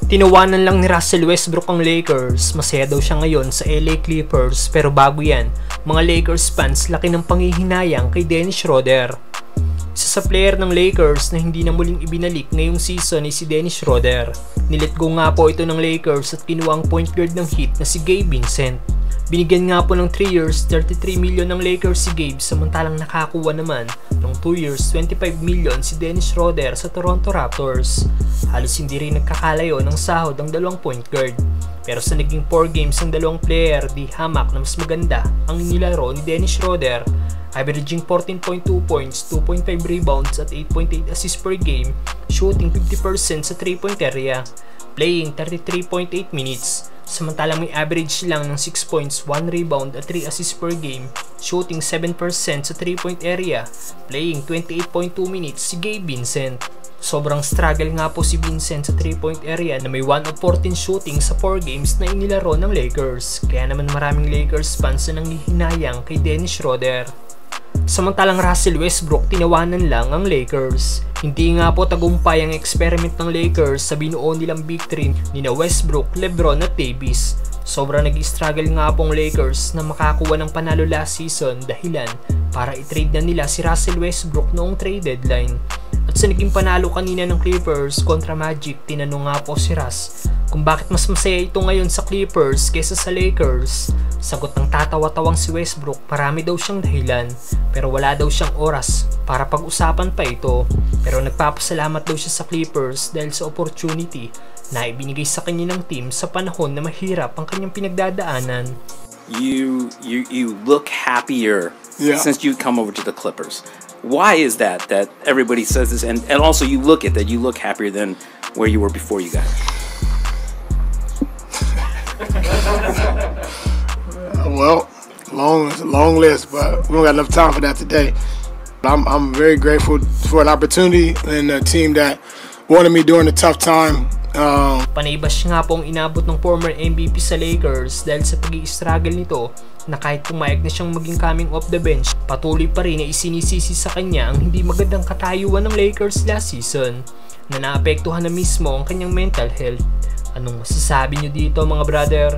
Tinawanan lang ni Russell Westbrook ang Lakers. Masaya daw siya ngayon sa LA Clippers, pero bago yan, mga Lakers fans laki ng panghihinayang kay Dennis Schroeder. Isa sa player ng Lakers na hindi na muling ibinalik ngayong season ay si Dennis Schroeder. Nilet go nga po ito ng Lakers at kinuha ang point guard ng Heat na si Gabe Vincent. Binigyan nga po ng 3 years, 33 million ng Lakers si Gabe, samantalang nakakuha naman ng 2 years, 25 million si Dennis Schroeder sa Toronto Raptors. Halos hindi rin nagkakalayo ng sahod ang dalawang point guard. Pero sa naging 4 games ng dalawang player, di hamak na mas maganda ang nilaro ni Dennis Schroeder, averaging 14.2 points, 2.5 rebounds at 8.8 assists per game, shooting 50% sa 3-point area, playing 33.8 minutes. Samantalang may average lang ng 6 points, 1 rebound at 3 assists per game, shooting 7% sa 3-point area, playing 28.2 minutes si Gabe Vincent. Sobrang struggle nga po si Vincent sa 3-point area na may 1 of 14 shooting sa 4 games na inilaro ng Lakers. Kaya naman maraming Lakers fans na nanghihinayang kay Dennis Schroeder. Samantalang Russell Westbrook, tinawanan lang ang Lakers. Hindi nga po tagumpay ang experiment ng Lakers sa binuo nilang big three nina Westbrook, LeBron at Davis. Sobrang nag-struggle nga pong Lakers na makakuha ng panalo last season dahilan para i-trade na nila si Russell Westbrook noong trade deadline. At sa naging panalo kanina ng Clippers kontra Magic, tinanong nga po si Russ kung bakit mas masaya ito ngayon sa Clippers kaysa sa Lakers. Sagot ng tatawa-tawang si Westbrook, marami daw siyang dahilan pero wala daw siyang oras para pag-usapan pa ito. Pero nagpapasalamat daw siya sa Clippers dahil sa opportunity na ibinigay sa kanya ng team sa panahon na mahirap ang kanyang pinagdadaanan. You look happier since you come over to the Clippers. Why is that everybody says this, and also you look happier than where you were before you got here? Well, long list, but we don't got enough time for that today. I'm very grateful for an opportunity and a team that wanted me during a tough time. Panaybash nga pong inabot ng former MVP sa Lakers dahil sa pag-i-struggle nito na kahit pumayag na siyang maging coming off the bench, patuloy pa rin na isinisisi sa kanya ang hindi magandang katayuan ng Lakers last season na naapektuhan na mismo ang kanyang mental health. Anong masasabi nyo dito mga brother?